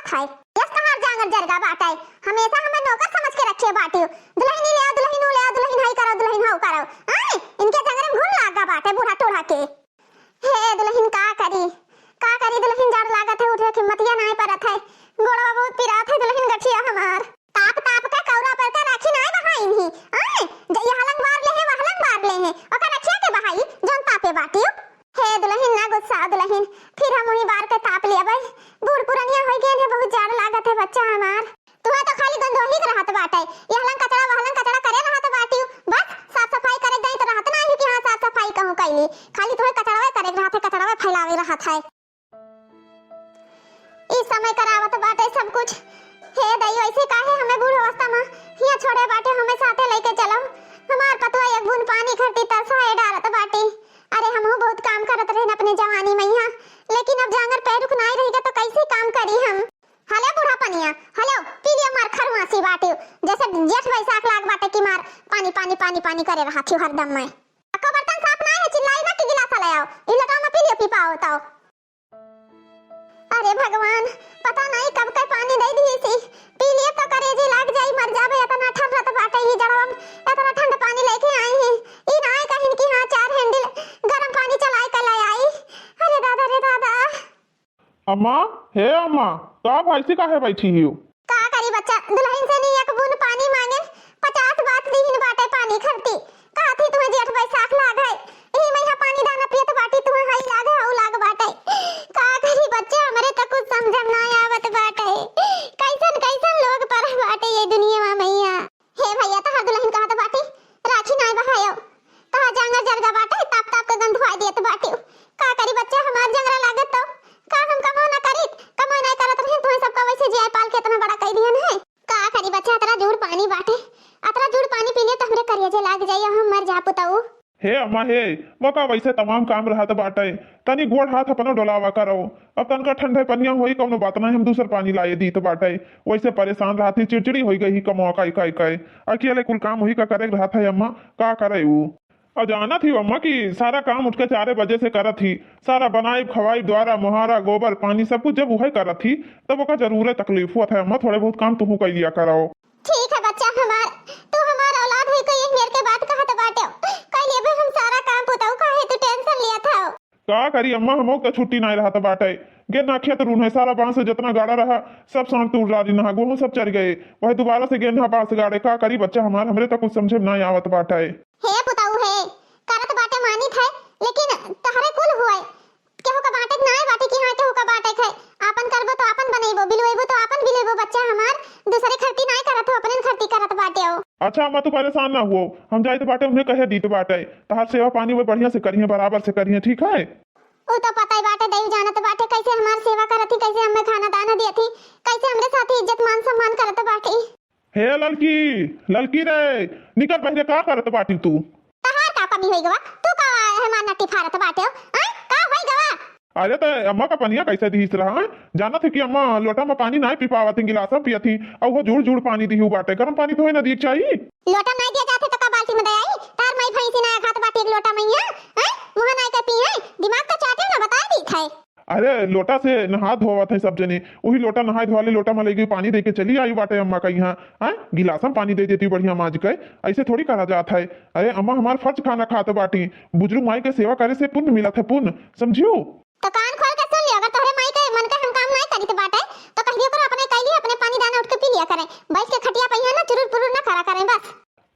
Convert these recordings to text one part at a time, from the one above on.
बात है। यस कहार जांगर जरगा बाटे हमेशा हमें नौकर समझ के रखे बाटी दुल्हन ले आओ दुल्हन ले आओ दुल्हन हाई करो दुल्हन हाउ करो आए इनके जंगरे में घुन लागा बाटे बूढ़ा टोढ़ा के। हे दुल्हन का करी दुल्हन जड़ लागत है उठे हिम्मतिया नहीं परत है गोड़वा बहुत पिरात है दुल्हन गठिया हमार ताप ताप के कौरा पर का राखी नहीं बहाइन ही आए ये हलंग मार ले है वहलंग मार ले है ओकर रखिया के बहाई जोन तापे बाटी। हे दुल्हन ना गुस्सा दुल्हन फिर हम वही बार के ताप लिया भाई बूढ़ पुरानिया हो गए है बहुत जड़ लागत है बच्चा हमार तुम्हें तो खाली गंदोही के रहत बाटे ये हलंग कचड़ा करे रहत बाटी बस साफ सफाई करे दई तो रहत नहीं कि हां साफ सफाई कहूं कैली खाली तुम्हें कचड़ावे करे रहत कचड़ावे फैलावे रहत है इस समय करावत बाटे सब कुछ। हे दई ऐसे काहे हमें बूढ़ अवस्था में हिया छोड़े बाटे हमें साथे लेके चलो हमार पतवा एक बूंद पानी खरती तरसाए डालत बाटे। अरे हम बहुत काम करत रहे अपने जवानी में यहाँ लेकिन अब जांगर पैर रुकनाई रहेगा तो कैसे काम करी हम। हले बूढ़ा पनिया हलो पी लिया मार खरमासी बाटे जैसे जेठ बैसाख लाग बाटे की मार पानी पानी पानी पानी करे रहा थी हरदम में अको बर्तन साफ नहीं है चिल्लाई ना कि गिलास ले आओ इ लटाओ में पी लियो पी पाओ ताओ। अरे भगवान पता नहीं कब के पानी दे दी सी पी लिए तो करेजे लाग जाई मर जाबे इतना ठंडा बाटे ही जड़म इतना ठंडा पानी लेके आई है ई नाय कहिन की हां 4 हैंडल गरम पानी चलाए के ले आई। अरे दादा रे दादा अम्मा हे अम्मा का भाई से काहे बैठी हो का करी बच्चा दुल्हन से नहीं एक बूंद पानी मांगे 50 बात दीन बाटे पानी खरती का थी तुम्हें जेठ बैसाख लाग है ई महीना पानी दाना पियत बाटी तुम्हें हाई लाग है औ लाग बाटे का करी बच्चा हमरे तो कुछ समझ ना आवत बाटे कैसन लोग पर बाटे ये दुनिया में मैया। हे भैया तहार दुल्हन कहत बाटी राखी नहीं बहायो तहार जांगर जरगा बाटे ताप ताप के गंध हुआ देत बाटी का करी बच्चा हमार जंगरा लागत तो का हम कमाओ ना करित कमाई नहीं करत रहे तुम्हें सबका वैसे जिया पाल के इतना बड़ा कह दियन है का करी बच्चा इतना जुड़ पानी बाटे इतना जुड़ पानी पी लिए तो हमरे करिए लाग जाई हम मर जा पुताऊ। हे अम्मा हे मका वैसे तमाम काम रहत बाटे तनी गोड़ हाथ अपनो डोलावा करो अब तनका ठंडे पनिया होई कौनो बात नहीं हम दूसर पानी लाए दी तो बाटे वैसे परेशान रहती चिड़चिड़ी होई गई कमो काई अकेले कुल काम होई का करे रहत है अम्मा का करे ऊ और जाना थी अम्मा की सारा काम उठ के 4 बजे से करत थी सारा बनाई खवाई द्वारा मोहारा गोबर पानी सब कुछ जब वही करत थी तब ओका जरूर तकलीफ हुआ था अम्मा थोड़े बहुत काम तुहू कर लिया करो। ठीक है बच्चा हमार तू हमार औलाद है कोई मेरे के बात कहत बाटे कल ये हम सारा काम पुताऊ काहे तू टेंशन लिया था का करी अम्मा हमो का छुट्टी नहीं रहत बाटे गे ना खेत रून है सारा बांस जितना गाड़ा रहा सब सांग तोड़ डाली नहा गेहूं सब चढ़ गए वही दोबारा से गेंदा बांस गाड़े का करी बच्चा हमार हमरे तक कुछ समझे नहीं आवत बाटे। हे पुताऊ है करत बाटे मानी थे लेकिन तहरे कुल हुए केहू का बाटे नहीं बाटे की हां केहू का बाटे है आपन करबो तो आपन बनेबो बिलवेबो तो आपन बिलेबो बच्चा हमार दूसरे खर्ती नहीं करत हो अपने खर्ती करत बाटे हो। अच्छा अम्मा तू परेशान ना हुओ हम जाए तो बाटे उन्हें कहे दी तो बाटे तहार सेवा पानी वो बढ़िया से करिए बराबर से करिए ठीक है। ओ तो पता ही बाटे देव जानत बाटे कैसे हमार सेवा करत थी कैसे हमें खाना दाना दिया थी कैसे हमरे साथी इज्जत मान सम्मान करत बाटे। हे ललकी रे निकल पहले का करत बाटी तू तहार का कमी होई गवा तू का हमार नटी फारत बाटे हैं का होई गवा। अरे तो अम्मा का पनिया कैसे दीस रहा है जाना थी कि अम्मा लोटा में पानी नहीं पी पावत गिलास में पिया थी और वो जुड़ पानी दी बाटे गर्म पानी तो है ना दी चाहिए लोटा नहीं दिया जाते तो का बाल्टी में दे आई तार माई भैंसी ना खात बाटी एक लोटा में हैं मुंह नहीं के पी है दिमाग का चाटे ना बता दी थे। अरे लोटा से नहा धोवा थे सब जने वही लोटा नहाए धोवाले लोटा में लेके पानी दे के चली आई बाटे अम्मा का यहाँ है गिलास में पानी दे देती बढ़िया माज के ऐसे थोड़ी करा जाता है। अरे अम्मा हमार फर्ज खाना खाते बाटी बुजुर्ग माई के सेवा करे से पुण्य मिला था पुण्य समझियो। तो कान खोल के सुन लियो अगर तोहरे माई के मन के हम काम नहीं करी तो बाटे तो कहियो करो अपने कैली अपने पानी दाना उठ के पी लिया करें बैठ के खटिया पहिया ना चुरुर पुरुर ना करा करें बस।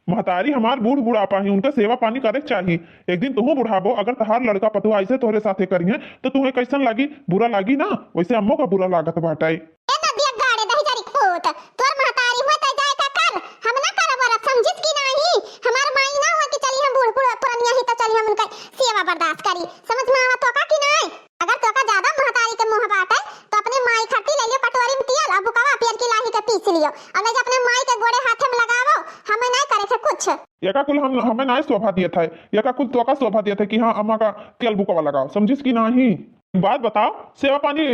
महतारी हमार बूढ़ बुढ़ापा ही उनका सेवा पानी करे चाहिए एक दिन तुहू बुढ़ाबो अगर तहार लड़का पतुआ ऐसे तोहरे साथे करिए तो तुम्हें कैसन लागी बुरा लागी ना वैसे अम्मो का बुरा लागत बाटे। ए नदिया गाड़े दही जरी पोत तोर महतारी हुआ त जाए का कर हम ना करब और समझिस की नहीं हमार माई ना हुआ कि चली हम बूढ़ पुरानिया ही तो चली हम उनका सेवा बर्दाश्त करी समझ में आवा तो का कि नहीं अगर तो का ज्यादा महतारी के मुंह बाटे तो अपने माई खट्टी ले लियो कटोरी में तेल अब बुकावा पियर की लाही के पीस लियो अब ले अपने माई के गोड़े हाथे में लगावो हमें नहीं करे थे कुछ यका कुल हमें ना शोभा दिया था यका कुल तो का शोभा दिया था कि हाँ अम्मा का तेल बुकावा लगाओ समझिस की नहीं बात बताओ सेवा पानी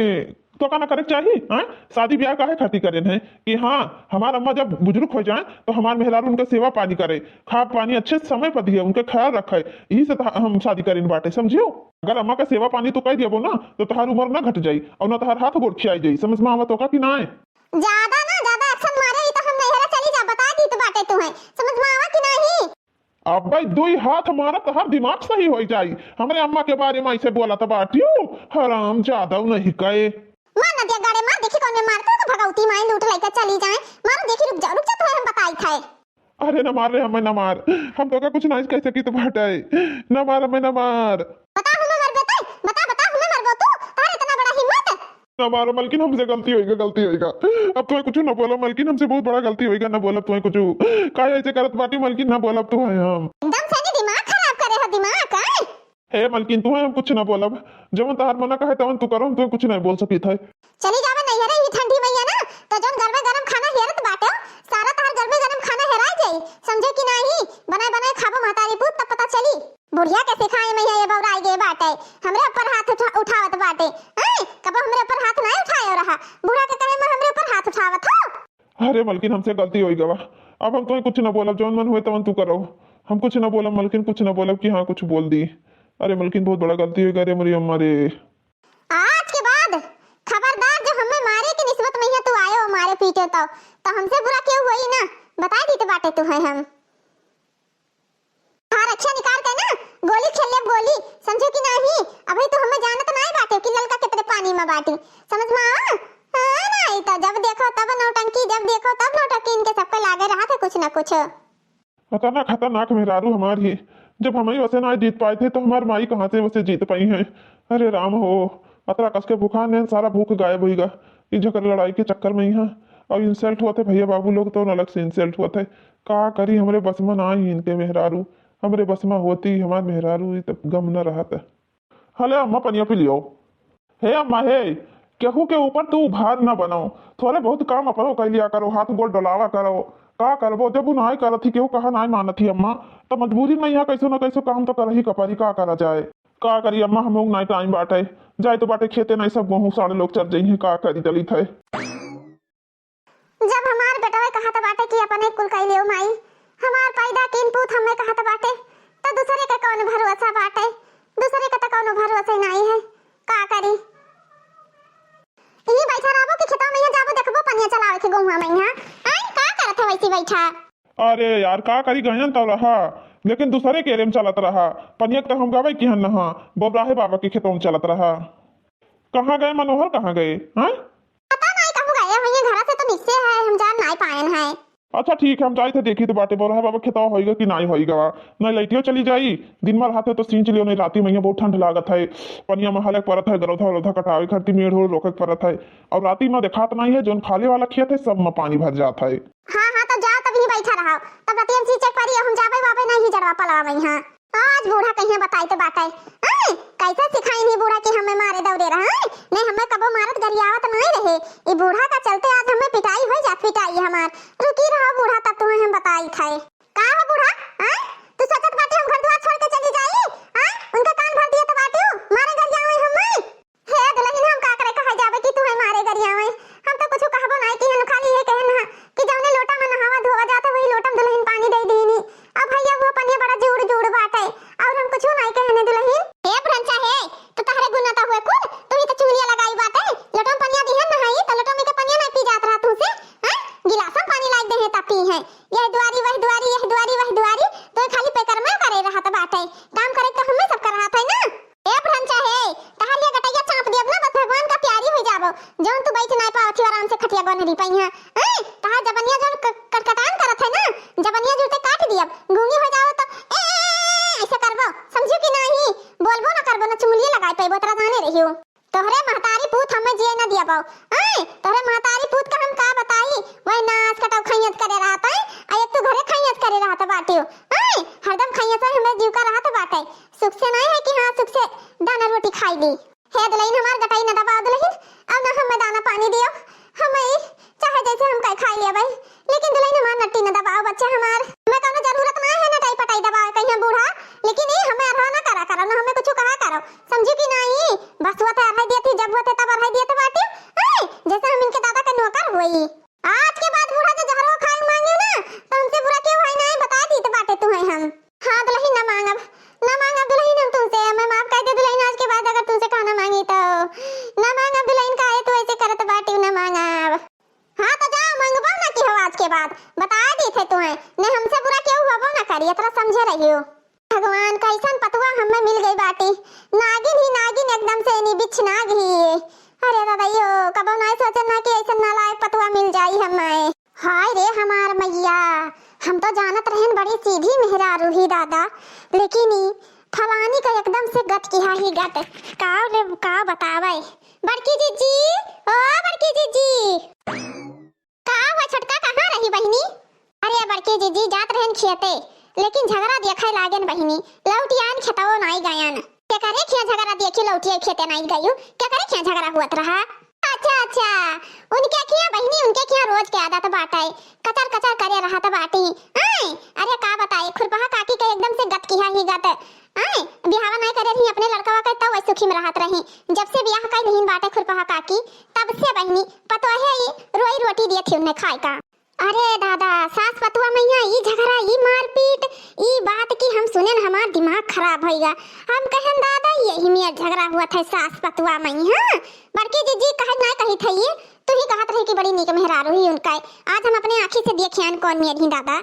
तो का ना करे चाहिए। हाँ, शादी ब्याह काहे खातिर करे हैं कि हाँ हमार अम्मा जब बुजुर्ग हो जाए तो हमार मेहरारू उनके सेवा पानी करे, खा पानी अच्छे समय पर दिए, उनके ख्याल रखे, यही से हम शादी करें बाटे, समझियो। अगर अम्मा का सेवा पानी तो कह दियो ना तो तहार उम्र ना घट जाई और ना तहार हाथ गोड़ खियाई जाई, समझ में आवत होगा कि ना है? ज्यादा एक्शन मारे तो हम नैहरा चली जा, बता दी तो बाटे तू है, समझ में आवा कि नहीं? अब भाई दो ही हाथ हमारा तो हर दिमाग सही हो जाई। हमारे अम्मा के बारे में ऐसे बोला था बाटियो, हराम ज्यादा नहीं कहे। मार ना दिया गाड़े, मार देखी कौन में मारता तो भगवती माई लूट लेकर चली जाए, मार देखी, रुक जा तो हम बताई था। अरे न मार रे, हमें न मार, हम तो का कुछ नहीं कह सकी तो बाटे, न मार हमें न मार। बता हमें मर बेटा, बता हमें मरबो तू, तारे इतना बड़ा हिम्मत? न मारो मलकिन, हमसे गलती होएगा। अब तुम्हें कुछ न बोलो मलकिन, हमसे बहुत बड़ा गलती होएगा, न बोलब तुम्हें कुछ का ऐसे करत बाटी मलकिन, न बोलब तो है हम। एकदम से दिमाग खराब करे हो दिमाग है। हे मलकिन तुम्हें हम कुछ न बोलब, जवन तार मना कहे तवन तू करो, हम तुम्हें कुछ नहीं बोल सकी था। चली जावे नैहरे, ही ठंडी मैया ना तो जन घर में गरम खाना हेरत बाटे, सारा तार घर में गरम खाना हेराई जाई, समझे कि नहीं? बनाए खाबो महतारी पूत तब पता चली बुढ़िया के सिखाए मैया ये बौराई गे बाटे, हमरे ऊपर हाथ उठावत बाटे। हैं कब हमरे ऊपर हाथ नहीं उठायो रहा, बूढ़ा के कहे में हमरे ऊपर हाथ उठावत हो। अरे मलकिन हमसे गलती हो गवा, अब हम तुम्हें कुछ न बोलब, जौन मन हुए तवन तू करो, हम कुछ न बोलब मलकिन, कुछ न बोलब कि हाँ कुछ बोल दी। अरे मलकिन बहुत बड़ा गलती हो गया रे मेरी अम्मा रे। आज के बाद खबरदार, जो हमें मारे की निस्बत में तू आयो मारे पीटे तो हमसे बुरा क्यों हुई ना, बता दी तो बाटे तू है हम। हाँ रक्षा निकाल के ना गोली खेल ले गोली, समझो कि नहीं? अभी तो हमें जानत नहीं बाटे कि ललका कितने पानी में बाटी, समझ में आवा? हाँ नहीं तो जब देखो तब नौटंकी, जब देखो तब नौटंकी, इनके सबको लागे रहा था कुछ न कुछ। खतरनाक मेहरारू हमारी, जब हम ही वैसे ना जीत पाए थे तो हमारी माई कहाँ से वैसे जीत पाई है। अरे राम हो, अतरा कस के बुखार ने सारा भूख गायब होगा इस जगह लड़ाई के चक्कर में ही है। और इंसल्ट हुआ थे भैया बाबू लोग तो अलग से इंसल्ट हुआ थे, का करी हमारे बस में ना ही इनके मेहरारू, हमारे बस में होती हमारे मेहरारू तब गम न रहा था। हले अम्मा पनिया पी लियो। हे अम्मा हे, केहू के ऊपर तू भार ना बनाओ, थोड़े बहुत काम अपनो कर लिया करो, हाथ गोड़ डलावा करो, का करबो जब नहीं करत थी केहू कहा नहीं मानत थी अम्मा, तो मजबूरी नहीं है, कैसो ना कैसो काम तो कर ही कपारी, का करा जाए, का करी अम्मा, हम लोग नहीं टाइम बाटे जाए तो बाटे खेते नहीं, सब गेहूं सारे लोग चल जाइए, का करी दली थे। जब हमार बेटा कहा था बाटे कि अपने कुल कई लियो माई, हमार पैदा किन पूत हमें कहा था बाटे, तो दूसरे का कौन भरोसा बाटे, दूसरे का तो कौन भरोसा नहीं है, का करी? ई बैठा रहबो कि खेतों में जाबो देखबो पनिया चलावे के गौवा में हां, आई का करत है वैसी बैठा? अरे यार का करी गहन तो रहा, लेकिन दूसरे के एरिया में चलत रहा, पनिया तो हम गावे कि हन हां बोबराहे बाबा के खेतों में चलत रहा। कहां गए मनोहर, कहां गए? हां पता नहीं कहूं गए, भैया घर से तो निश्चय है, हम जान नहीं पाएन है। अच्छा ठीक है, हम जाए थे देखी तो बाटे बोल रहा बाबा खेता होएगा कि नहीं होएगा, नहीं लाइटियो चली जाई, दिन भर हाथे तो सींच लियो, नहीं राती में बहुत ठंड लागत है, पनिया में हलक परत है, गरोधा वरोधा कटावे खरती मेड़ हो रोके परत है, और राती में देखात नहीं है, जोन खाले वाला खेत है सब में पानी भर जाता है। हाँ तो जाओ तभी बैठा रहो, तब राती हम चीचक पारी हम जाबे बाबे नहीं जड़वा पलवा में हां। आज बूढ़ा कहीं बताई तो बाटे, कैसे सिखाई नहीं बूढ़ा कि हमें मारे दौड़े रहा, नहीं हमें कबो मारत गरियावत नहीं रहे, ये बूढ़ा का चलते आज हमें पिटाई हो जात, पिटाई हमार रुकी रहो बूढ़ा, तब तुम्हें हम बताई थे। का हो बूढ़ा, तू सोचत बाटे हम घर द्वार छोड़ के चली जाई, उनका कान भर दिए तो बाटे मारे गरियावे हमें, हे दुल्हन हम का करे कहे जाबे कि तुम्हें मारे गरियावे, हम तो कुछ कहबो नहीं कि हम खाली ये कहना कि जौने लोटा में नहावा धोवा जाता वही लोटा में दुल्हन पानी दे दीनी, अब भैया वो पनिया बड़ा जोड़ जोड़ बाटे और हम कुछ नहीं कहने दुल्हन। हे भ्रंचा है तो तहरे गुनाता हुए कुल तू ही तो चुगलिया लगाई बाटे, लोटा में पनिया दिहन नहाई तो लोटा में के पनिया नहीं पी जात रहा तू से, गिलास में पानी लाइक दे है तब पी है, यह दुआरी वह दुआरी, यह दुआरी वह दुआरी, तो खाली पेकर में करे रहा था बाटे, काम करे तो हमें सब कर रहा था ना। हे भ्रंचा है तहलिया गटैया चाप दियब ना, बस भगवान का प्यारी हो जाबो, जोन तू बैठ नहीं पावत आराम से खटिया बन रही पई है, तहां जबनिया जोन कटकटान करत है ना, जबनिया जुते काट दियब, गूंगी हो जाओ तो ऐसे करबो, समझियो कि नहीं? बोलबो ना करबो ना चुगलिया लगाई पेबो, तरा जाने रहियो, तोहरे महतारी पूत हमें जिए ना दिया पाओ, तोहरे महतारी पूत का हम का बताई, वही नाच कटाव खैयत करे रहा था, एक तो घरे खैयत करे रहा था बाटियो, हरदम खैयत से हमें जीव का रहा था बाटे, सुख से नहीं है कि हाँ सुख से दाना रोटी खाई ली। हे दुल्हन हमार गटाई न दबाओ दुल्हन, अब ना हमें दाना पानी दियो, हमें चाहे जैसे हम कह खाई लिया भाई, लेकिन दुल्हन हमार नट्टी न दबाओ बच्चे हमार, मैं कहूं जरूरत नहीं है नटाई पटाई दबाओ कहीं बूढ़ा, लेकिन ये हमें अरहा ना करा करो ना हमें कुछ कहा करो, समझी कि नहीं? बस हुआ था अरहा दिए थी, जब हुआ था तब अरहा दिए थे बाटी, होई। आज के बाद बूढ़ा के जहरो खाए मांगे ना तो हमसे बुरा क्यों है नहीं बता दी तो बाटे तू है हम। हाँ दुल्हन ना मांगब दुल्हन हम तुमसे, मैं माफ कर दे दुल्हन आज के बाद अगर तुमसे खाना मांगी तो ना मांगब दुल्हन का है तू ऐसे करत बाटी ना मांगब। हाँ तो जाओ मांगबो ना कि हो आज के बाद बता दी थे तू है ने हमसे बुरा क्यों होबो ना करिए तोरा समझे रही हो। भगवान कैसन पतवा हमें मिल गई बाटी, नागिन ही नागिन एकदम से नी बिछ नाग ही। अरे दादा यो कबो नहीं सोचन ना कि ऐसा नालायक पतवा मिल जाई हमें। हाय रे हमार मैया, हम तो जानत रहन बड़ी सीधी मेहरारू ही दादा, लेकिन ई फलानी का एकदम से गट किया ही गट का बतावे। बड़की जीजी ओ बड़की जीजी का हुआ छटका कहाँ रही बहिनी? अरे बड़की जीजी जात रहन खेते लेकिन झगड़ा देखै लागेन बहिनी, लौटियान खेतवो नहीं गयन। के करे खें झगड़ा देखी लौटिया खेते नहीं गयु, के करे खें झगड़ा हुआ रहा। अच्छा उनके किया बहिनी उनके किया रोज के आदत बाटाई कचर कचर करे रहा था बाटी। अरे का बताई खुरपहा काकी के एकदम से गत किया ही गत बिहावा नहीं करे रही अपने लड़का का तब सुखी में रहत रही। जब से ब्याह का लहीन बाटे खुरपहा काकी तब से बहिनी पतो है रोई रोटी दिए थी उन्हें खाए का। अरे दादा सास पतुआ मैया ई झगड़ा ई मारपीट ई बात की हम सुने हमार दिमाग खराब होएगा। हम कहन दादा यही में झगड़ा हुआ था सास पतुआ मैया। बड़की जीजी कहे ना कही थी ये तू ही कहत रही कि बड़ी नीक मेहरारू ही उनका। आज हम अपने आंखी से देखियान कौन मेरी ही दादा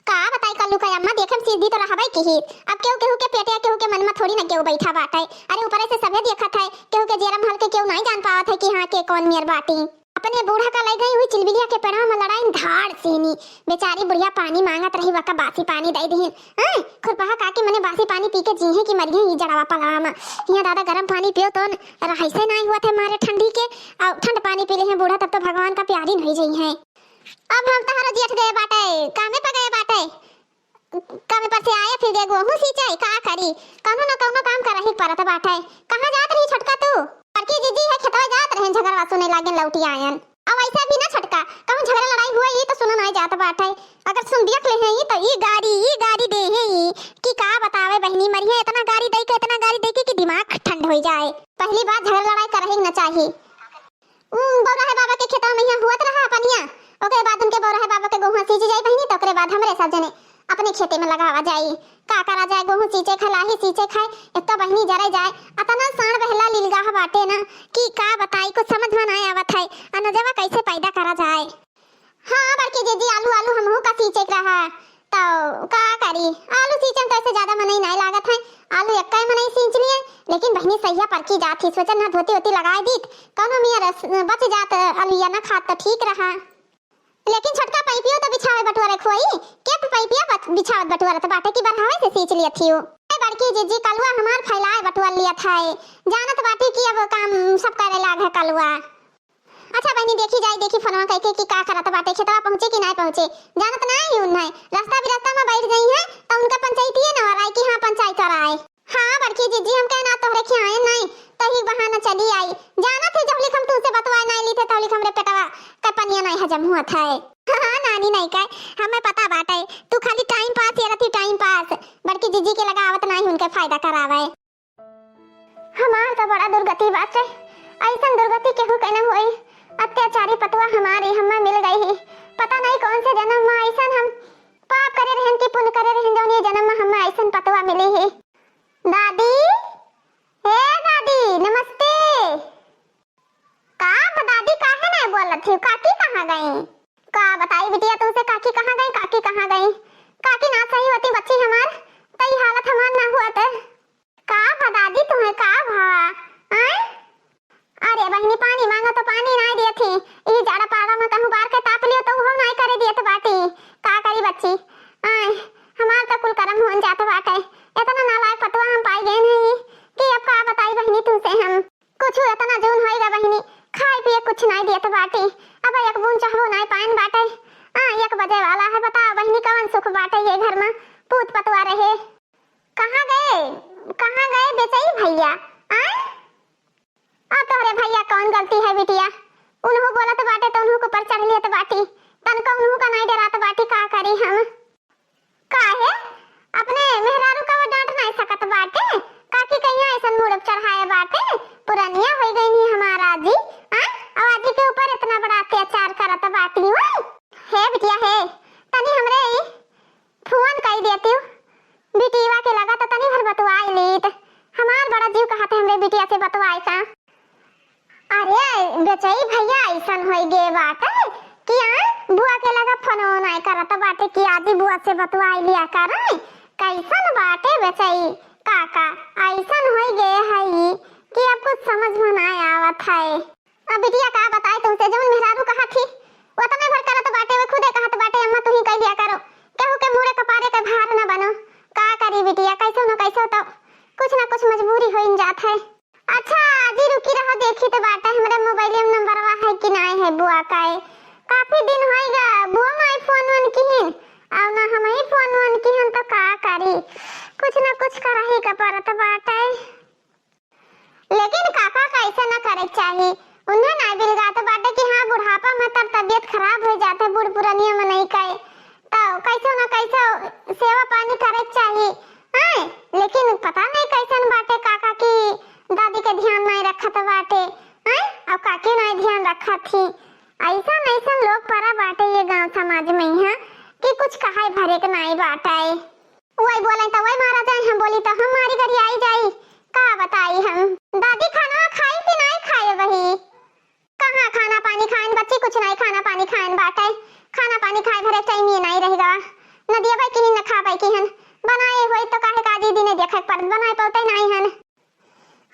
का बताई कल्लू का अम्मा देखम सीधी तो रहबै की ही। अब केहू के पेटे केहू के मन में थोड़ी ना केहू बैठा बाटे। अरे ऊपर से सबे देखत है केहू के जेरम हल के केहू नहीं जान पावत है कि हां के कौन मेर बाटी। अपने बूढ़ा का लग गई हुई चिलबिलिया के पेड़ा में लड़ाई धाड़ सेनी बेचारी बुढ़िया पानी मांगत रही वका बासी पानी दे दीन। खुरपहा काकी मने बासी पानी पी के जीहे की मरिए ई जड़वा पलावा में यहाँ दादा गरम पानी पियो तो रहैसे नहीं हुआ थे मारे ठंडी के और ठंड पानी पी ले हैं बूढ़ा तब तो भगवान का प्यारी नहीं जई है। अब हम तहरा जेठ गए बाटे कामे पर गए बाटे कामे पर से आए फिर गए गेहूं सींचे का करी कौनो ना कौनो काम करही परत बाटे। कहां जात रही छटका तू? बड़की जीजी है खेतवा जात रहन झगड़ा सुने लागे लौटी आयन। अब ऐसा भी ना छटका कहूं झगड़ा लड़ाई हुआ ये तो सुना नहीं जात बाटे। अगर सुन देख ले हैं ये तो ई गाड़ी दे है ई कि का बतावे बहनी मरिए इतना गाड़ी दे के कि दिमाग ठंड हो जाए। पहली बार झगड़ा लड़ाई करही ना चाहिए। बौरा है बाबा के खेतवा में यहां हुआत रहा पनिया ओके बाद उनके बौरा है बाबा के गोहा सींच जाई बहनी तो ओकरे बाद हमरे सब जने अपने खेते में लगावा जाई का करा जाए गेहूं सींचे खलाही सींचे खाए एक तो बहनी जरे जाए अतना साण बहला लीलगाह बाटे ना कि का बताई कुछ समझ में नहीं आवत है अनजवा कैसे पैदा करा जाए। हां बड़की जीजी आलू हमहू का सींचे रहा तो का करी आलू सींचन तो ऐसे ज्यादा मन नहीं लागत है। आलू एक मन नहीं सींच लिए लेकिन बहनी सैया पर की जात थी सोचन ना धोती होती लगाए दीत कौनो मिया बच जात आलूया ना खात तो ठीक रहा। लेकिन छटका पाइपियो तो बिछावे बटुआ रखोई के पाइपिया बिछावत बटुआ तो बाटे की बढ़ावे से सींच लिया थी। ए बड़की जीजी कलवा हमार फैलाए बटुआ लिया था जानत बाटे कि अब काम सब करे लाग है कलवा। अच्छा बहनी देखी जाए देखी फोनवा कह के का करत बाटे खेतवा पहुंचे कि नहीं पहुंचे जानत नहीं उन्हें रास्ता में बैठ गई है तो उनका पंचायती है ना राय कि हां पंचायत और आए। हां बड़की जीजी हम कहना तोहरे के आए नहीं तही बहाना चली आई जाना थे जब लिखम तुमसे बतवा नहीं ली थे तो लिखम रे पेटवा का पनिया नहीं हजम हुआ था। हां नानी नहीं का हमें पता बाटे तू खाली टाइम पास ये रही टाइम पास बड़की जीजी के लगावत नहीं उनके फायदा करावे। हमार तो बड़ा दुर्गति बात है ऐसा दुर्गति केहू कहना होई अत्याचारी पतवा हमारी हमें मिल गई है पता नहीं कौन से जन्म में ऐसा हम पाप करे रहन की पुण्य करे रहन जो ये जन्म में हमें ऐसा पतवा मिली है। दादी हे दादी नमस्ते। का दादी काहे नहीं बोलत थी काकी कहां गई? का बताई बिटिया तुमसे काकी कहां गई काकी ना सही होती बच्ची हमार तई हालत हमार ना हुआ तो का दादी तुम्हें का भा अरे बहनी पानी मांगा तो पानी नहीं दिए थी ई जाड़ा पाड़ा में कहूं बार के ताप लियो तो वो नहीं करे दिए तो बाटी का करी बच्ची हमार तो कुल कर्म हो जात बाटे इतना नालायक पतवा हम पाई गए नहीं कि अब का बताई बहनी तुमसे हम कुछ इतना जून होएगा बहनी खाए पिए कुछ नहीं दिए तो बाटी अब एक बूंद चाहबो नहीं पान बाटे 1 बजे वाला है बताओ बहनी कौन सुख बाटे ये घर में पूत पतवा रहे। कहां गए बेचई भैया अब तोहरे भैया कौन गलती है बिटिया उन्हों बोला हो गए बाटे कि बुआ के लगा फोन नहीं करत बाटे कि आदि बुआ से बतवाई लिया करे कैसन बाटे बेचाई काका ऐसन हो गए है कि अब कुछ समझ में नहीं आवत है। अब बिटिया का बताए तुमसे जवन मेहरारू कहा थी वो तो मैं भर करत बाटे, वे खुदे कहत बाटे अम्मा तू ही कह दिया करो, केहू के मुरे कपारे के भार न बनो। का करी बिटिया, कैसे न कैसे तो कुछ ना कुछ मजबूरी हो जात है। अच्छा आदि रुकी रहो, देखी तो बाटे हमारे मोबाइल में नंबरवा है कि नहीं है बुआ का। काफी दिन होएगा बुआ माई फोन वन किहिन और ना हम ही फोन वन किहिन, तो का करी कुछ ना कुछ करही का परत बाटे। लेकिन काका कैसे ना करे चाहिए, उन्हें ना बिलगात बाटे कि हाँ बुढ़ापा में तब तबीयत खराब हो जाते बूढ़ पुरानिया में नहीं कहे तो कैसे ना कैसे सेवा पानी करे चाहिए। हाँ लेकिन पता नहीं कैसे बाटे काका की दादी के ध्यान नहीं रखत बाटे और काकी नहीं ध्यान रखा थी। ऐसा ऐसा लोग परा बाटे ये गांव समाज में यहाँ कि कुछ कहाई भरे के नहीं बाटे। वही बोले तो वही मारा जाए, हम बोली तो हम मारी घड़ी आई जाई। का बताई हम दादी खाना खाई कि नहीं खाए, वही कहाँ खाना पानी खाएं बच्चे कुछ नहीं खाना पानी खाएं बाटे। खाना पानी खाए भरे टाइम ये नहीं रहेगा नदिया भाई कि न खा पाई कि हन बनाए होई तो काहे का दीदी ने देखे पर बनाए पाते नहीं हन।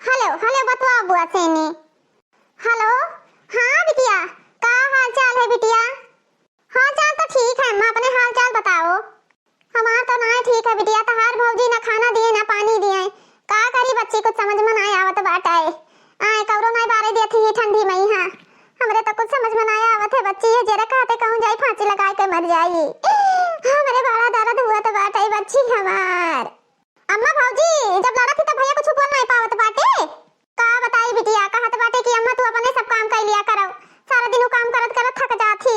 हेलो हेलो बतवा बुआ सेनी। हेलो हाँ बिटिया का हाल चाल है बिटिया? हाल चाल तो ठीक है अम्मा, अपने हाल चाल बताओ। हमार तो नहीं ठीक है बिटिया, तहार भौजी ना खाना दिए ना पानी दिए, का करी बच्ची कुछ समझ में नहीं आवत बाटे। आए कवरो नहीं बारे दिए थी ठंडी में हां हमरे तो कुछ समझ में नहीं आवत है। बच्ची है जरा कहते कहूं जाई फांसी लगा के मर जाई, हमरे बड़ा दर्द हुआ तो बाटे बच्ची हमार। अम्मा भौजी जब लड़ा थी तो भैया कुछ बोल नहीं पावत बाटे। का बताई बिटिया, कहत बाटे कि अम्मा तू अपने सब काम कर लिया करो, सारा दिन काम करत करत थक जाती।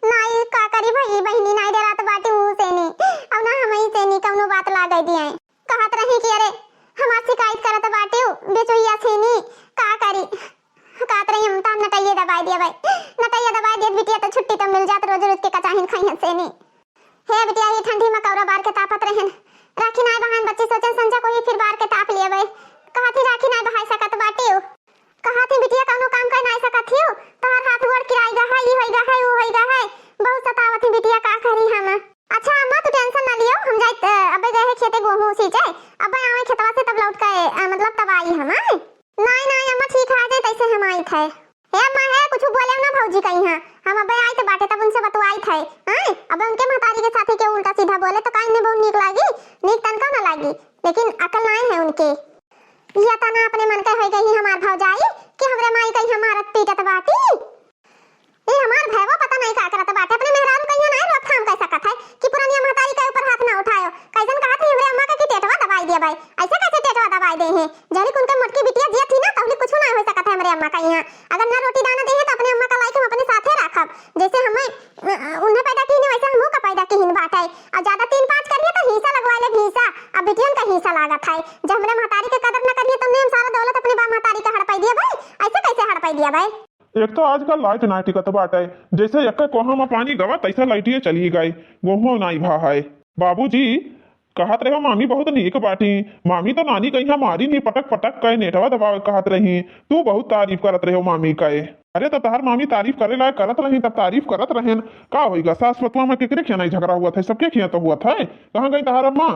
नहीं का करी भाई बहनी नहीं डरात बाटे मुंह से नी और ना हम ही से नी कौनो बात ला गई दिए। कहत रही कि अरे हमार शिकायत करत बाटे बेचोइया से नी का करी। कहत रही हम ताम नटाइए दबाई दिया भाई, नटाइए दबाई दिए बिटिया तो छुट्टी तो मिल जात, रोज रोज के कचाहिन खाई से नी। हे बिटिया ये ठंडी में कौरा बार के तापत रहन, राखी नहीं बहान बच्ची सोचन संजा को ही फिर बार के ताप लिए भाई। कहत राखी नहीं बहाई सकत बाटे, कहत बिटिया कौनो काम कर नहीं सकत हियो, तोहर हाथ गोड़ किराई गा है ई होइगा है वो होइगा है, बहुत सतावत बिटिया का करी हम। अच्छा अम्मा तू टेंशन ना लियो, हम जाई अबे गए खेते गेहूं सींचे, अबे आवे खेतवा से तब लौट के मतलब तब आई हम। नहीं नहीं अम्मा ठीक आ जाए तैसे हम आई थे। हे अम्मा है कुछ बोले ना भौजी कहीं हां हम अबे आई तो बाटे तब उनसे बतवाई थे। हां अब उनके महतारी के साथी के उल्टा सीधा बोले तो काई ने बहुत नीक लागी, नीक तनका ना लागी, लेकिन अकल नहीं है उनके। या तना अपने मन के हो गई हमार भौजाई कि हमरे माई कहीं हमारत पीटत बाटी। ये हमार भैवा पता नहीं का करत बाटे, अपने मेहरारू कहीं नहीं रोकथाम कर सकत है कि पुरानी महतारी के ऊपर हाथ ना उठायो। कैसन कहत है हमरे अम्मा का कि टेटवा दबाई दिया भाई, ऐसे कैसे टेटवा दबाई दे हैं जनी उनके मोटकी बिटिया जिया थी ना तौली कुछ ना हो सकत है हमरे अम्मा का। यहाँ अगर ना रोटी दाना दे है तो अपने अम्मा का लाइक हम अपने साथे रखब, जैसे हमें उन्हें पैदा की वैसे हम का पैदा की बाटे। और ज्यादा 3-5 करिए तो हिस्सा लगवा ले भीसा, अब बिटियन का हिस्सा लागत है। जब हमरे महतारी के कदर ना करिए तो हम सारा दौलत अपने बा महतारी का हड़पाई दिया भाई, ऐसे कैसे हड़पाई दिया भाई। एक तो आजकल लाइट ना टिकत बाटे, जैसे एक कोहा में पानी गवा तैसा लाइटिए चली गई, गोहू नहीं भा है। बाबूजी कहत रहे मामी बहुत नीक बाटी, मामी तो नानी कहीं हमारी नहीं पटक पटक कहे नेटवा दबावे कहत रही, तू बहुत तारीफ करत रहे हो मामी कहे। अरे तो तहार मामी तारीफ करे लायक करत रही तब तारीफ करत रहन, का होइगा सास पतवा में केकरे खिया नहीं झगड़ा हुआ था, सबके खिया तो हुआ था। कहाँ गई तहार अम्मा?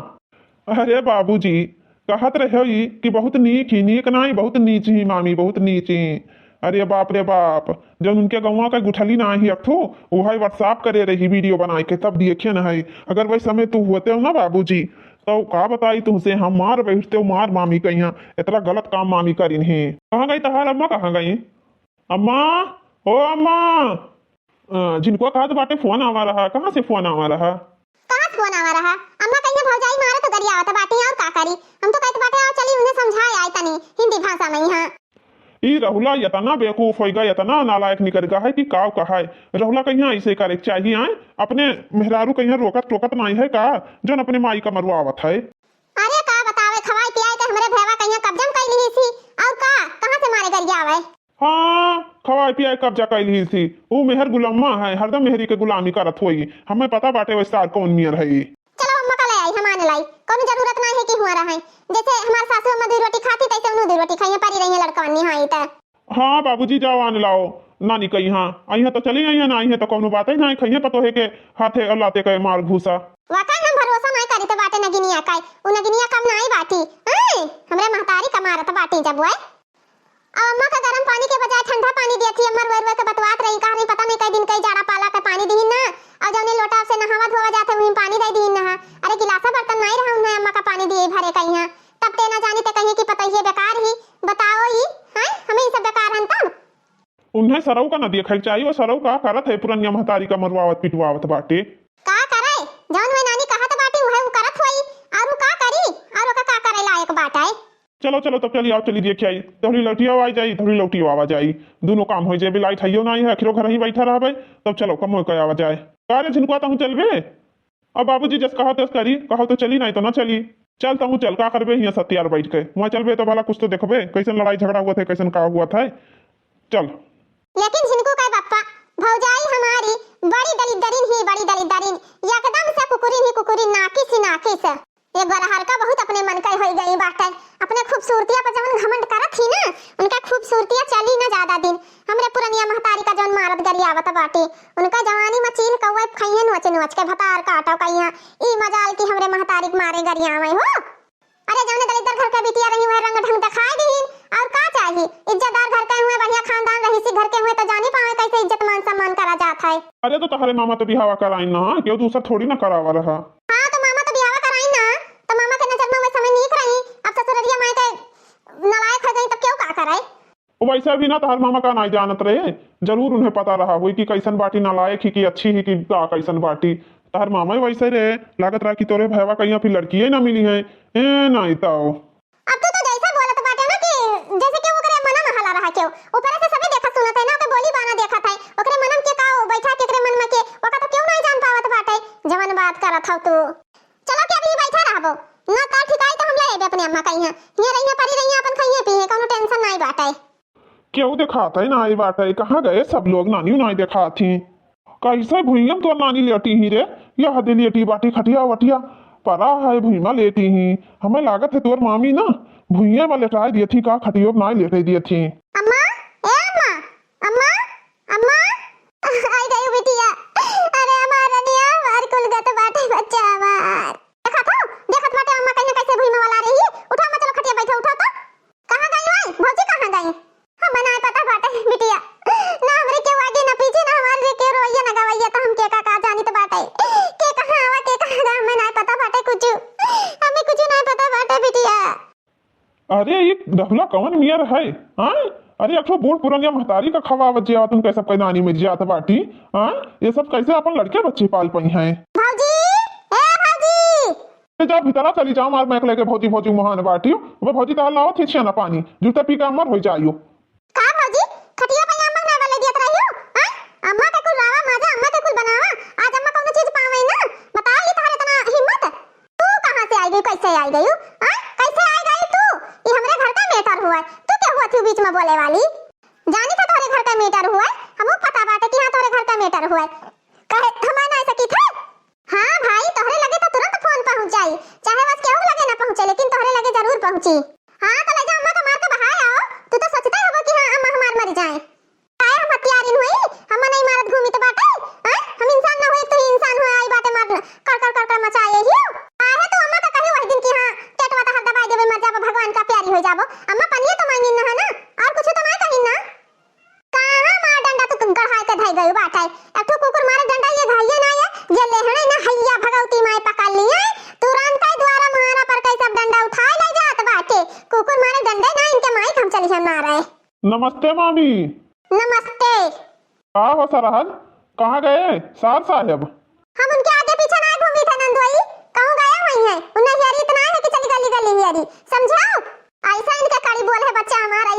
अरे बाबूजी कहत रहे कि बहुत नीक ही, नीक नहीं बहुत नीच ही मामी, बहुत नीच ही। अरे बाप रे बाप, जब उनके गौवा का गुठली ना ही अखो वह व्हाट्सएप करे रही वीडियो बना के तब देखे न है। अगर वही समय तू होते हो ना बाबूजी तो का बताई तुमसे, हम मार बैठते हो मार मामी कहीं इतना गलत काम मामी करी नहीं। कहाँ गई तहार अम्मा, कहाँ गई अम्मा? ओ अम्मा जिनको कहा तो बाटे फोन आवा रहा, कहाँ से फोन आवा रहा? कहाँ से फोन आवा रहा? अम्मा कहीं भौजाई मारे तो गरिया आवत बाटे और का करी, हम तो कहते बाटे आओ चली उन्हें समझाए आए तनी हिंदी भाषा में। यहाँ ई रहुला यतना बेवकूफ होगा, यतना नालायक निकल है कि काव कहा है रहुला कहीं ऐसे करे चाहिए आए अपने मेहरारू कहीं रोकत टोकत नहीं है का जो अपने माई का मरवावत है। अरे का बतावे खवाई पियाई के हमरे भैवा कहीं कब्जा कर ली थी और का कहां से मारे गरिया आवे। हाँ खवाई पियाई कब्जा कर ली थी, वो मेहर गुलामा है, हरदम मेहरी के गुलामी करत होई, हमें पता बाटे वैसा कौन मियर है। चलो अम्मा का ले आई हमारे लाई, कोई जरूरत नहीं है कि हुआ रहा है, जैसे हमारे सासू अम्मा दूध रोटी खाती तैसे उन्होंने दूध रोटी खाई परी रही है लड़कवानी। हाँ तो हाँ बाबूजी जाओ आने लाओ, नानी कही हाँ आई है तो चली आई है ना आई है तो कौनो बात ही ना खइए पतो है के हाथे और लाते के मार घूसा वाकई हम भरोसा नहीं करी तो बाटे नगिनिया काई उ नगिनिया कम नहीं बाटी हमरे महतारी का मारत बाटी जब वो अम्मा का गर्म पानी के बजाय ठंडा पानी दी थी। अम्मा रोए रोए के बतवात रही कहानी पता नहीं कई दिन कई जाड़ा पाला के पानी दी ना और जौने लोटा से नहावा धोवा जाते वहीं पानी दे दी ना। अरे गिलासा बर्तन नहीं रहा उन्हें अम्मा का पानी दिए भरे कहीं यहाँ तब ते ना जानी ते कहीं की पता ही बेकार ही बताओ ही हैं हमें ये सब बेकार हन तब उन्हें सरऊ का न देखा चाहिए वो सरऊ का करत है पुरनिया महतारी का मरवावत पिटवावत बाटे का करे जौन में नानी कहत बाटी उहे उ करत होई और उ का करी और ओका का करे लायक बाटे। चलो चलो तब चलिए आओ चली देख आई थोड़ी लौटिया आ जाई थोड़ी लौटी आवा जाई दोनों काम हो जाए लाइट है ना है आखिर घर ही बैठा रहा तब चलो कम हो आवा जाए कारे झिनकुआ तहूँ चलबे अब बाबूजी जस कहो तस करी कहो तो चली नहीं तो ना चली चल तहूँ चल का करबे यहाँ सत्यार बैठ के वहाँ चलबे तो भला कुछ तो देखबे कैसन लड़ाई झगड़ा हुआ था कैसन का हुआ था चल। लेकिन झिनकू का पप्पा भौजाई हमारी बड़ी दलिदरीन ही बड़ी दलिदरीन एकदम से कुकुरीन नाकिस ये गरहर का बहुत अपने मन का हो गई बाटे अपने खूबसूरतिया पर जवन घमंड करत थी ना उनका खूबसूरतिया चली ना ज्यादा दिन हमरे पुरनिया महतारी का जवन मारत गरी आवत बाटे उनका जवानी में चील कौवे खइए नोच के भतार काटो कहिया ई मजाल की हमरे महतारी के मारे गरी आवे हो। अरे जौने दलिदर घर के बिटिया रही हुए रंग ढंग दिखाई दीन और का चाहिए इज्जतदार घर के हुए बढ़िया खानदान रही सी घर के हुए तो जानी पावे कैसे इज्जत मान सम्मान करा जाता है। अरे तो तुम्हारे मामा तो बिहावा कराई ना क्यों दूसरा थोड़ी ना करावा रहा हाँ तो मामा तो बिहावा कराई ना तो मामा के नजर में वो समय नीक रही अब ससुररिया माई के नलायक हो गई तब क्यों का कराए वैसा भी ना तार मामा का नहीं जानत रहे जरूर उन्हें पता रहा हुई कि कैसन बाटी नालायक ही कि अच्छी ही कि का कैसन बाटी तार मामा ही वैसे रहे लागत रहा कि तोरे भैया कहीं फिर लड़की ही ना मिली है नहीं तो अब तो जैसा बोलत बाटे ना कि जैसे कि ओकरे मना में हला रहा क्यों ऊपर से सभी देखत सुनत है ना ओके बोली बाना देखत है ओकरे मनम के का बैठा के ओकरे मन में के ओका तो क्यों नहीं जान पावत बाटे जवन बात करत हौ तू चलो के अभी बैठा रहबो ना का ठिकाई तो हम ले अपने अम्मा कहीं ये रहिया परी रहिया अपन खाइए पिए कोनो टेंशन नहीं बाटे क्यों दिखाता है ना आई बात है कहाँ गए सब लोग नानी नहीं देखा थी कैसे भूइयम तो नानी लेटी ही रे यह दे लेटी बाटी खटिया वटिया परा है भूइमा लेटी ही हमें लागत है तोर मामी ना भूइया में लेटाई दिए थी का खटियो में नहीं लेटे दिए थी। अम्मा ए अम्मा अम्मा अम्मा आई गई बिटिया अरे हमारा दिया मार कुल गत बाटे बच्चा हमार देखत बाटे अम्मा कहीं कैसे भूइमा वाला रही उठा मत चलो खटिया बैठो उठो तो कहां गई भाई भौजी कहां गई हम नहीं पता बाटे बिटिया ना हमरे के आगे ना पीछे ना हमारे के रोइया ना गवैया तो हम के का जानी तो बाटे के कहां आवा के कहां हमें नहीं पता बाटे कुछ हमें कुछ नहीं पता बाटे बिटिया। अरे ये डफला कौन मियर है हाँ अरे अक्सर बूढ़ पुरानिया महतारी का खवावत जिया तुम कैसे कोई नानी में जियात बाटी हाँ ये सब कैसे अपन लड़के बच्चे पाल पाई हैं भौजी ए भौजी जा भीतरा चली जाओ मार मैक लेके भौजी भौजी महान बाटी वो भौजी ताल लाओ थी छना पानी जूता पी के अमर हो जाइयो का भौजी खटिया पे अम्मा ना वाले दियत रहियो हां अम्मा के कुल रावा माजा अम्मा के कुल बनावा आज अम्मा कौन चीज पावे ना बता ही थारे तना हिम्मत तू कहां से आई गई कैसे आई गई हां कैसे आई गई तू ये हमरे घर का मैटर हुआ तू क्या हुआ थी बीच में बोले वाली जानी था तोरे घर का मैटर हुआ हमको पता बाटे कि हां तोरे घर का मैटर हुआ कहे हम ना सकी थे हां भाई तोहरे लगे तो तुरंत फोन पहुंच जाई चाहे बस केहू लगे ना पहुंचे लेकिन तोहरे लगे जरूर पहुंची हां तो ले जा अम्मा को मार के बाहर आओ तू तो सोचता होगा कि हां अम्मा हमार मर जाए काहे हम हत्यारिन हुई हम नहीं मारत घूमी तो बाटे हैं हम इंसान ना हुई तो इंसान हुआ आई बाटे मारना कर मचाए ही काहे तो अम्मा का कहे वही दिन कि हां टेटवा तो हर दबाई देबे मर जाबो भगवान का प्यारी हो जाबो अम्मा पनिए तो मांगिन ना है ना और कुछ तो नहीं कहिन ना कहां मार डंडा तो गढ़ाई के धई गयो बाटे एक ठो कुकुर मारे डंडा ये घाइए ना ये जे लेहणे ना हैया भगवती माई पकड़ लिए तुरंत ही द्वारा महारा पर कई सब डंडा उठाए ले जात बाटे कुकुर मारे डंडे ना इनके माई हम चली हम मारे। नमस्ते मामी नमस्ते का हो सरहद कहाँ गए सार साहब हम उनके आगे पीछे ना घूमी थे नंदोई कहूं गए हुई हैं उन्हें यारी इतना है कि चली गली गली यारी समझाओ ऐसा इनका कड़ी बोल है बच्चा हमारा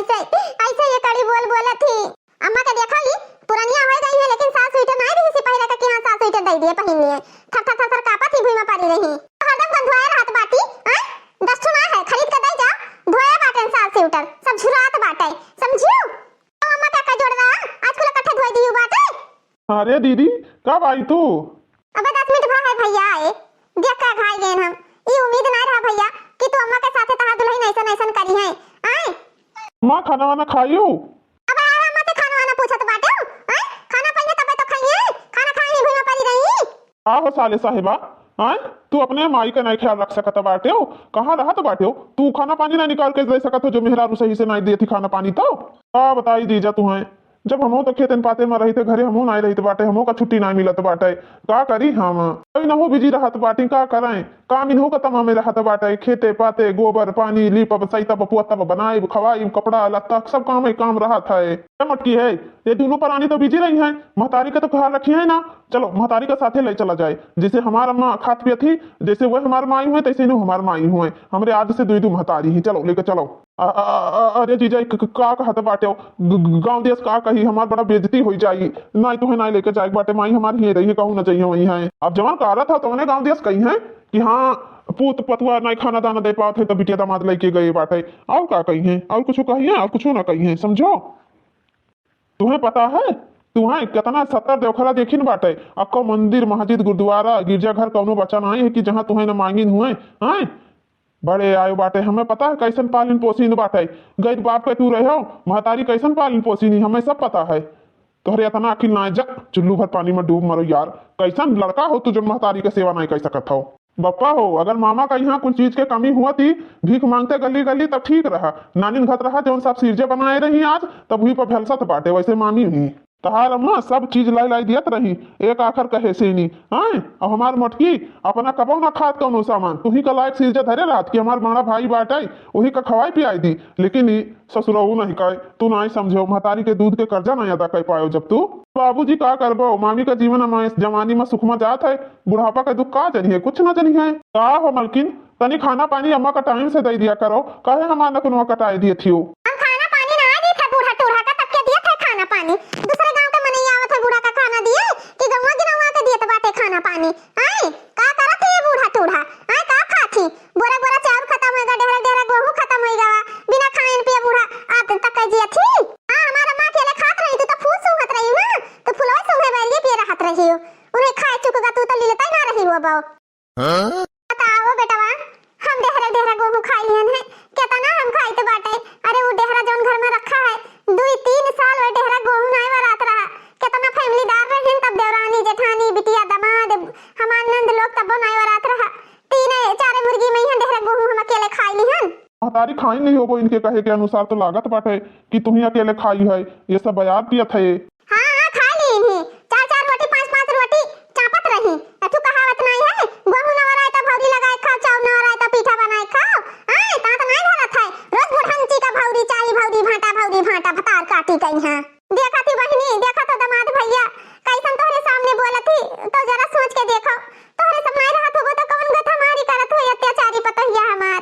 ऐसे ये कड़ी बोल बोला थी अम्मा का देखा ली पुरानिया हो गई है लेकिन सास स्वेटर नहीं रही सिपाही का कि हां सास स्वेटर दे दिए पहन लिए थर कापा थी भूई में पड़ी रही हरदम गंधवाए रात बाटी हैं दस ठुना है खरीद के दे जा धोया बाटे सास स्वेटर सब झुरात बाटे समझियो अम्मा का जोड़ रहा आज को इकट्ठे धोई दियो बाटे। अरे दीदी कब आई तू अबे 10 मिनट भाई भैया आए देख का खाई गए हम ये उम्मीद ना रहा भैया कि तू अम्मा के साथे तहा दुल्हन ऐसा करी है आए मां खाना वाना खाइयो अब अम्मा से खाना वाना पूछत बाटे हो साले साहिबा, हाँ तू अपने माई का नहीं ख्याल रख सकत बाटे हो? कहाँ रहा तो बाटे हो तू? खाना पानी ना निकाल के दे सकत हो जो मेहरारू सही से नहीं देती खाना पानी? तो का बताई जीजा तुम्हें, जब हमो तो खेतन पाते में रही थे घरे हमो नहीं रही बाटे, हमो का छुट्टी नहीं मिलत बाटे, का करी हम? कोई ना हो बिजी रहत बाटी, का करें? काम इन्हों का तमाम में रहत बाटे, खेते पाते गोबर पानी लीपब सैतब पुअतब बनाई खवाई कपड़ा लत्ता सब काम ही काम रहा था। क्या मटकी है ये दोनों प्राणी तो बिजी रही हैं, महतारी का तो ख्याल रखी है ना? चलो महतारी का साथे ले चला जाए, जैसे हमारा अम्मा खात पिया थी, जैसे वह हमारे माई हुए तैसे इन्हों हमारे माई हुए, हमरे आज से दुई दू महतारी ही, चलो लेकर चलो। अरे जीजा का कहत बाटे हो, गाँव देश का कही हमार बड़ा बेइज्जती हो जाएगी, नहीं तुम्हें नहीं लेकर जाए बाटे, माई हमारी ही रही है, कहूँ ना चाहिए वही है। अब जवान कह रहा था तो उन्हें गाँव देश कही है कि हाँ पूत पतुआ नहीं खाना दाना दे पाते तो बिटिया दामाद लेके गए बाटे, और क्या कही है? और कुछ कही है? और कुछ ना कही है, समझो? तुम्हें पता है तुम्हें कितना 70 देवखरा देखिन बाटे, अक्को मंदिर मस्जिद गुरुद्वारा गिरजाघर कौनो बचा नहीं है कि जहाँ तुम्हें न मांगिन हुए हैं? बड़े आयो बाटे, हमें पता है कैसन पालन पोषिन बाटे, गई बाप के तू रहे हो, महतारी कैसन पालन पोषिनी हमें सब पता है। तोहरे इतना अकिल ना जा, चुल्लू भर पानी में डूब मरो यार, कैसन लड़का हो तू जो महतारी के सेवा नहीं कर सकत हो? बप्पा हो, अगर मामा का यहाँ कुछ चीज के कमी हुआ थी भीख मांगते गली गली तब ठीक रहा, नानी घत रहा जो सब सिरजे बनाए रही आज तब हुई पर फैलसत बाटे, वैसे मामी हुई तहार अम्मा सब चीज लाई लाई दियत रही, एक आखर कहे से नहीं हाँ। अब हमार मटकी अपना कबो ना खात कौनो सामान, तू ही का लायक सिरजे धरे रात की हमार बड़ा भाई बाटे वही का खवाई पियाई दी, लेकिन ससुरऊ नहीं कहे, तू नहीं समझो महतारी के दूध के कर्जा नहीं अदा कर पायो जब तू। बाबूजी का करबो, मामी का जीवन में जवानी में सुखमा जात है, बुढ़ापा का दुख का जनी है? कुछ ना जनी है। का हो मलकिन, तनी खाना पानी अम्मा का टाइम से दे दिया करो, कहे हमारा कुनवा कटाई दिए थी। खाना पानी दूसरे गांव के मनैया आवत है, बूढ़ा का खाना दिए कि गौवा गिनवा के दिए तो बाटे खाना पानी? आए का करत है ये बूढ़ा टूढ़ा? आए का खाती? बोरा बोरा चावल खत्म होएगा, ढेरा ढेरा गेहूं खत्म होएगा, बिना खाएन पिए बूढ़ा आप तक जिया थी। हां हमारा मां अकेले खात रही, तू तो फूल सूंघत रही ना, तो फूलवा सूंघे बैरिए पिए रहत रही हो, उन्हें खाए चुकगा तू तो लीलता ना रही हो बाऊ। हां बताओ बेटवा, हम ढेरा ढेरा गेहूं खाई लियन है, कितना हम खाई तो बाटे? अरे वो ढेरा जौन घर में रखा है 2-3 साल वे ढेरा गेहूं नहीं बरात रहा, कितना फैमिलीदार रहे तब देवरानी जेठानी बिटिया दामाद हमार नंद लोग तब नहीं बरात रहा, 3-4 मुर्गी में ही ढेरा गेहूं हम अकेले खाई लिहन। महतारी खाई नहीं हो इनके कहे के अनुसार तो लागत बाटे कि तुम्ही अकेले खाई है, ये सब बयार पियत है। हां हां खा ली ही 4-4 रोटी 5-5 रोटी चापत रही, अथु कहावत नहीं है गेहूं न वराय तो भौरी लगाए खाओ, चाउर न वराय तो पीठा बनाए खाओ। हां ता तो नहीं धरत है, रोज बुढ़ांची का भौरी चाही भौरी भाटा भतार काटी कहीं हां। देखा थी बहनी, देखा तो दामाद भैया कैसन तोहरे सामने बोलत थी, तो जरा सोच के देखो तोहरे सब नहीं रहत होबो तो कौन गत हमारी करत हो? अत्याचारी पतहिया हमार,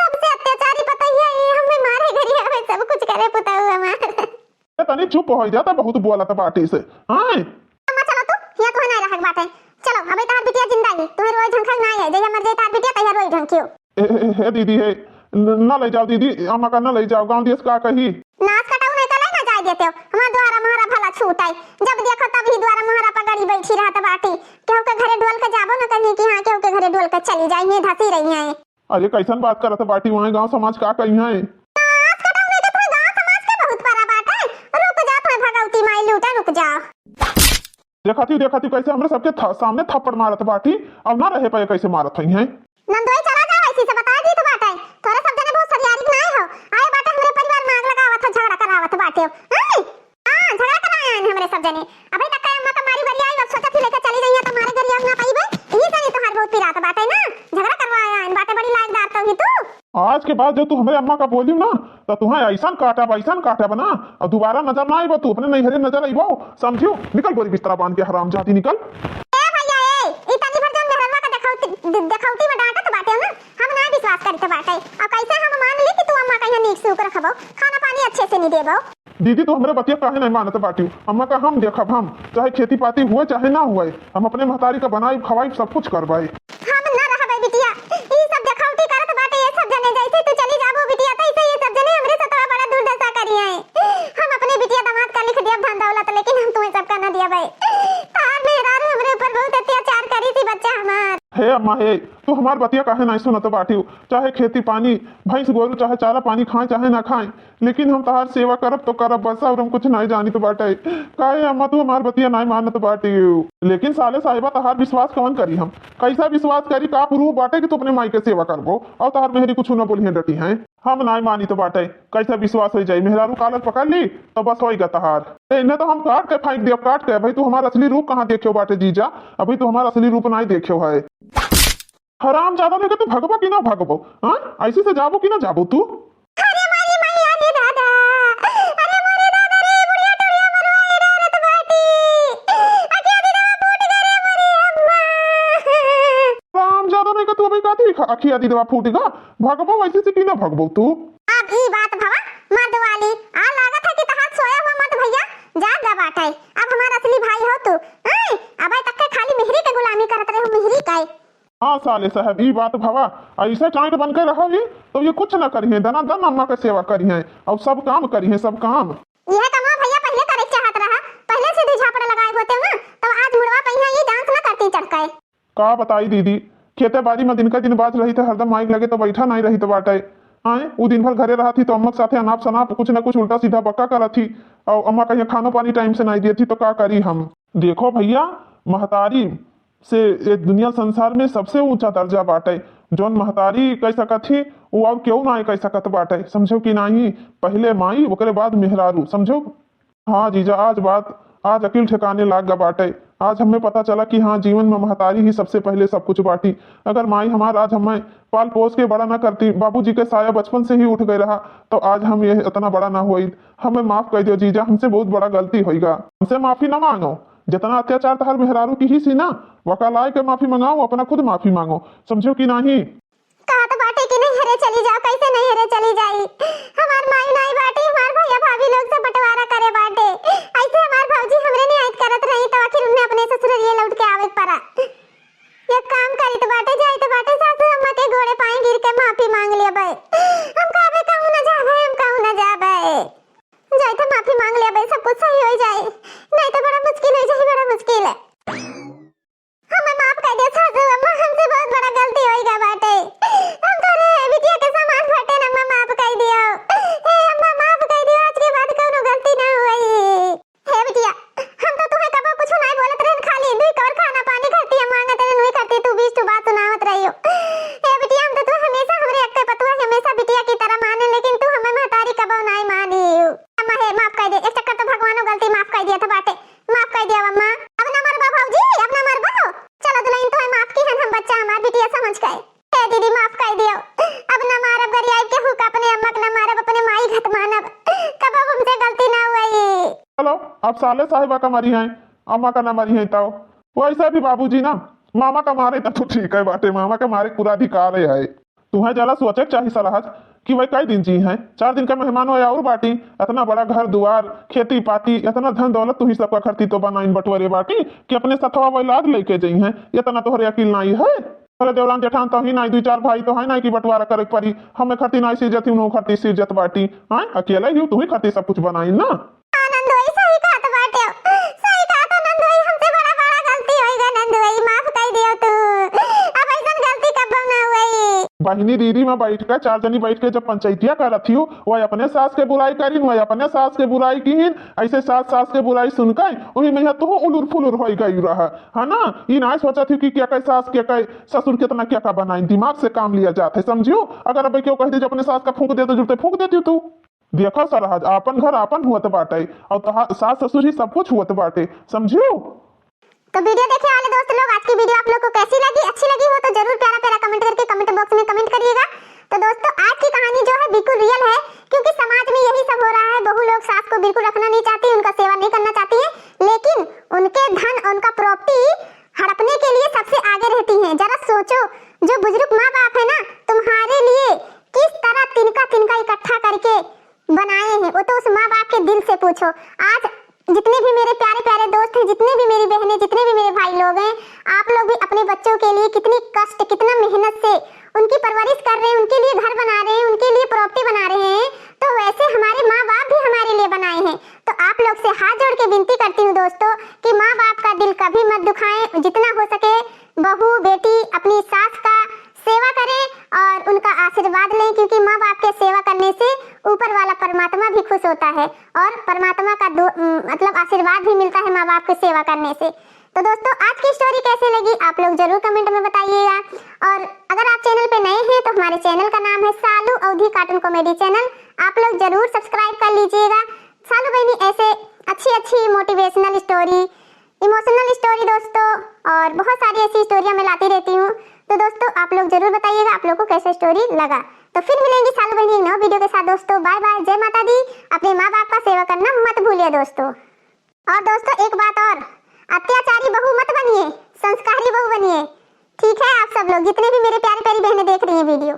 सबसे अत्याचारी पतहिया ये हमें मारे घरी हमें सब कुछ करे पुतहु हमार। तनी चुप हो जाता, बहुत बोलत बाटी से। हां अम्मा चलो तू ये तो नहीं रहक बाटे, चलो अबे तार बिटिया जिंदा है, तुम्हें रोज ढंग नहीं है, जय मर जाए तार बिटिया तैयार रोज ढंग क्यों? हे दीदी है ना ले जाओ दीदी, अम्मा का ना ले जाओ, गांव देश का कही नाच कटाऊ नहीं तो ना जाए देते हो, हमार द्वारा महारा भला छूट आई, जब देखो तब ही द्वारा महारा पगड़ी बैठी रहत बाटी, केहू के घरे ढोल के जाबो ना कहीं कि हां केहू के घरे ढोल के चली जाई है धसी रही है। अरे कैसन बात करत बाटी, वहां गांव समाज का कही है? नाच कटाऊ नहीं तो गांव समाज के बहुत बड़ा बात है, रुक जा तो भगवती माई लूटा रुक जा। देखा थी कैसे हमरे सबके सामने थप्पड़ मारत बाटी, अब ना रहे पाए कैसे मारत है। नंदोई चला जा वैसी से बता दी तो बाटे, थोड़ा सब जने बहुत सरियारी नहीं हो, आए बाटे हमरे परिवार में आग लगावत हो, झगड़ा करावत बाटे हो। हां झगड़ा कराए हैं हमरे सब जने, अबे तक अम्मा का मारी घरी आई, अब सोचा थी लेके चली गई है तुम्हारे घर अब ना पाईबे, यही सनी तुम्हार बहुत पिरात बाटे ना, झगड़ा करवाया है बाटे, बड़ी लायकदार तो ही तू। आज के बाद जो तू हमारे अम्मा का बोली ना तो तुम्हें ऐसा काटा बना और दोबारा नजर ना आईबो, तू अपने नैहरे नजर आईबो, समझियो? निकल गोरी बिस्तरा बांध के हराम जाती निकल। ए भैया ए इतनी भर जन घरवा का देखौती में डांटत बाटे ना, हम ना विश्वास करत बाटे, अब कैसे हम मान ली कि तू अम्मा का यहाँ नीक से ऊपर खबो, खाना पानी अच्छे से नहीं देबो? दीदी तो हमारे बतिया काहे नहीं मानत बाटी, अम्मा का हम देखब, हम चाहे खेती पाती हुए चाहे ना हुए, हम अपने महतारी का बनाई खवाई सब कुछ करवाई। हम ना रहबे बिटिया, ई सब देखौती करत बाटे, ये सब जने जैसे तू चली जाबो बिटिया तैसे ये सब जने हमरे से बड़ा दुर्दशा करी है। हम अपने बिटिया दामाद का लिख दिया धन दौलत, लेकिन हम तुम्हें सब का ना दिया भाई, तार मेहरारू हमरे ऊपर बहुत अत्याचार करी थी बच्चा हमार। हे अम्मा हे, तू हमार बतिया काहे नहीं सुनत बाटी, चाहे खेती पानी भैंस गोरू चाहे चारा पानी खाए चाहे ना खाए, लेकिन हम तहार सेवा करब तो करब बस, और हम कुछ नहीं जानी तो बाटे। काहे अम्मा तू हमार बतिया नहीं मानत बाटी? लेकिन साले साहिबा तहार विश्वास कौन करी हम? कैसा विश्वास करी? का प्रूफ बाटे कि तू अपने माई के सेवा करबो और तहार मेहरी कुछ न बोली डटी हैं? हम नाई मानी तो बाटे। कैसा विश्वास हो जाई? मेहरारू कालर पकड़ ली तो बस होई गा तहार। इन्हें तो हम काट के फेंक दिया, काट के। भाई तू हमारा असली रूप कहाँ देखियो बाटे जीजा? अभी तू हमारा असली रूप नहीं देखियो है। हराम ज्यादा लेके तू भगबो कि ना भगबो? हाँ, ऐसी से जाबो कि ना जाबो तू? अरे मारी मारी आने दादा, अरे मारे दादा रे, बुढ़िया टुड़िया मरवाए डालत बाटी, अके दिनवा फूट गए मरी अम्मा। राम ज्यादा नहीं तू अभी काती अखिया दी दवा फूटेगा। भगबो वैसे से कि ना भगबो तू? अब ई बात भवा मर्द वाली आ लागत है कि तहार सोया हुआ मर्द भैया जाग गा बाटे। अब हमारा असली भाई हो तू। अब तक के खाली मिहरी के गुलामी करत रहे हो, मिहरी का। हाँ साले साहब, ये बात भवा ऐसे टाइट बन के रहोगी तो ये कुछ न करी है, दना दन अम्मा के सेवा करी है और सब काम करी है, सब काम। यह कमा भैया पहले करे चाहत रहा, पहले से झापड़ लगाए होते ना तो आज मुड़वा पहिया ये डांस न करती चढ़काए। का बताई दीदी, खेते बाड़ी में दिन का दिन बाज रही थे, हरदम माइक लगे तो बैठा नहीं रही तो बाटे। आए वो दिन भर घरे रहा थी तो अम्मा के साथे अनाप शनाप कुछ न कुछ उल्टा सीधा बक्का करा थी और अम्मा कहीं खानो पानी टाइम से नहीं दी थी तो का करी हम। देखो भैया, महतारी से ये दुनिया संसार में सबसे ऊंचा दर्जा बाटे। जौन महतारी कह सकत थी वो अब क्यों ना कह सकत बाटे, समझो कि नहीं? पहले माई ओकरे बाद मेहरारू, समझो। हाँ जीजा, आज अकील ठिकाने लाग गा बाटे। आज हमें पता चला कि हाँ, जीवन में महतारी ही सबसे पहले सब कुछ बाटी। अगर माई हमारा आज हमें पाल पोस के बड़ा ना करती, बाबूजी के साया बचपन से ही उठ गए रहा तो आज हम ये इतना बड़ा ना हुई। हमें माफ कर दियो जीजा, हमसे बहुत बड़ा गलती होगा, हमसे माफी ना मांगो। जितना अत्याचार तहार मेहरारू की ही सी ना, वकालाय के माफी मंगाओ, अपना खुद माफी मांगो, समझो कि नहीं? कहा तो बाटे कि नहीं हरे चली जाओ, कैसे नहीं हरे चली जाई? हमार माई नहीं बाटे, हमार भैया भाभी लोग से बंटवारा करे बाटे। ऐसे हमार भौजी हमरे ने आयत करत रही तो आखिर उन्हें अपने ससुररिया लौट के आवे पड़ा। एक काम करी तो बाटे, जाई तो बाटे सासू अम्मा के गोड़े पाए गिर के माफी मांग लिया बे। हम कहबे कहूं ना जाबे, हम कहूं ना जाबे। जाई तो माफी मांग लिया बे, सब कुछ सही हो जाए। नहीं तो बड़ा मुश्किल हो जाए, बड़ा मुश्किल है। हमें माफ कर दे सासू अम्मा, हमसे बहुत बड़ा गलती होई गा बाटे। हम तोरे बिटिया के सामान फटे न, अम्मा माफ कर दियो। हे अम्मा माफ कर दियो, आज के बाद कोनो गलती ना होई। हे बिटिया, हम तो तुम्हें कबो कुछ नहीं बोलत रहन, खाली दुई कवर खाना पानी खाती हम मांगत रहन, वही करती तू बीच तू बात सुनावत रहियो। हे बिटिया, हम तो तू हमेशा हमरे अक्के पतुआ हमेशा बिटिया की तरह माने, लेकिन तू हमें महतारी कबो नहीं मानी। अम्मा हे माफ कर दे, एक चक्कर तो भगवानो गलती माफ कर दिया था बाटे, माफ कर दिया अम्मा। अब ना मरबा भौजी, अब ना मरबा। चलो दुल्हन तो माफ की है, हम बच्चा हमार बिटिया समझ गए। हे दीदी माफ कर दियो, अब ना मारब गरियाब के हुक, अपने अम्मा के ना मारब, अपने माई घत मानब, कब हमसे गलती ना हुई। चलो अब साले साहिबा का मरी है, अम्मा का ना मरी है तो वैसे भी बाबूजी ना मामा का मारे तो ठीक है बाटे, मामा का मारे पूरा अधिकार है। तुम्हें जरा सोचे चाहिए सलाह कि वही कई दिन जी हैं, 4 दिन का मेहमान हो और बाटी, इतना बड़ा घर दुआर खेती पाती, इतना धन दौलत तू ही सबका खर्ती तो बनाइन बटवरे बाटी कि अपने सथवा वही लाद लेके जाइ हैं। इतना तोहरे अकील नहीं है? अरे देवरान जेठान तो ही नहीं, 2-4 भाई तो है नहीं कि बंटवारा करे परी। हमें खर्ती नहीं सिरजत ही, उन्होंने खर्ती सिरजत बाटी। हाँ, अकेला ही तू ही खर्ती सब कुछ बनाई ना। नंदोई सही कहा तो बाटे, सही कहा तो नंदोई, हमसे बड़ा बड़ा गलती होईगा नंदोई, माफ कर दियो तू। अब ऐसा गलती कब ना हुई। बहिनी दीदी में बैठ कर 4 जनी बैठ के जब पंचायतिया कर रही हो, वह अपने सास के बुराई करी, वह अपने सास के बुराई की, ऐसे सास के बुराई सुनकर वही में तो उलुर फुलुर हो गई रहा है ना। ये ना सोचा थी कि क्या कह सास क्या कह ससुर कितना क्या का बनाई, दिमाग से काम लिया जाता है, समझियो। अगर अब क्यों कहते अपने सास का फूंक देते जुड़ते फूंक देती तू। देखो सरहज, आपन घर आपन हुआ बाटे और सास ससुर ही सब कुछ हुआ बाटे, समझियो। तो वीडियो देखने वाले दोस्त लोग, आज की वीडियो आप लोग को कैसी लगी? अच्छी लगी हो तो जरूर प्यारा प्यारा कमेंट करके कमेंट बॉक्स में कमेंट करिएगा। तो दोस्तों, आज की कहानी जो है बिल्कुल रियल है, क्योंकि समाज में यही सब हो रहा है। बहू लोग सास को बिल्कुल रखना नहीं चाहती, उनका सेवा नहीं करना चाहती है, लेकिन उनके धन और उनका प्रॉपर्टी हड़पने के लिए सबसे आगे रहती हैं। जरा सोचो, जो बुजुर्ग माँ बाप है ना, तुम्हारे लिए किस तरह तिनका तिनका इकट्ठा करके बनाए हैं, वो तो उस माँ बाप के दिल से पूछो। आज जितने भी मेरे प्यारे प्यारे दोस्त हैं, जितने भी मेरी बहनें, जितने भी मेरे भाई लोग हैं, आप लोग भी अपने बच्चों के लिए कितनी कष्ट, कितना मेहनत से उनकी परवरिश कर रहे हैं, उनके लिए घर बना रहे हैं, उनके लिए प्रॉपर्टी बना रहे हैं। तो वैसे हमारे माँ बाप भी हमारे लिए बनाए हैं। तो आप लोग से हाथ जोड़ के विनती करती हूँ दोस्तों कि माँ बाप का दिल कभी मत दुखाएं। जितना हो सके बहू बेटी अपनी सास का सेवा करें और उनका आशीर्वाद लें, क्योंकि माँ बाप के सेवा करने से ऊपर वाला परमात्मा भी खुश होता है और परमात्मा का मतलब आशीर्वाद भी मिलता है माँ बाप की सेवा करने से। तो दोस्तों आज की स्टोरी कैसे लगी आप लोग जरूर कमेंट में बताइएगा। और अगर आप चैनल पे नए हैं तो हमारे चैनल का नाम है सालू अवधी कार्टून कॉमेडी चैनल, आप लोग जरूर सब्सक्राइब कर लीजिएगा। सालू बहनी ऐसे अच्छी मोटिवेशनल स्टोरी, इमोशनल स्टोरी दोस्तों, और बहुत सारी ऐसी स्टोरियां मैं लाती रहती हूँ। तो दोस्तों आप लोग जरूर बताइएगा आप लोग को कैसा स्टोरी लगा। तो फिर मिलेंगे सालू बहनी एक नए वीडियो के साथ दोस्तों। बाय बाय, जय माता दी। अपने माँ बाप का सेवा करना मत भूलिए दोस्तों। और दोस्तों एक बात और, अत्याचारी बहू मत बनिए, संस्कारी बहू बनिए। ठीक है आप सब लोग जितने भी मेरे प्यारी प्यारी बहनें देख रही हैं वीडियो।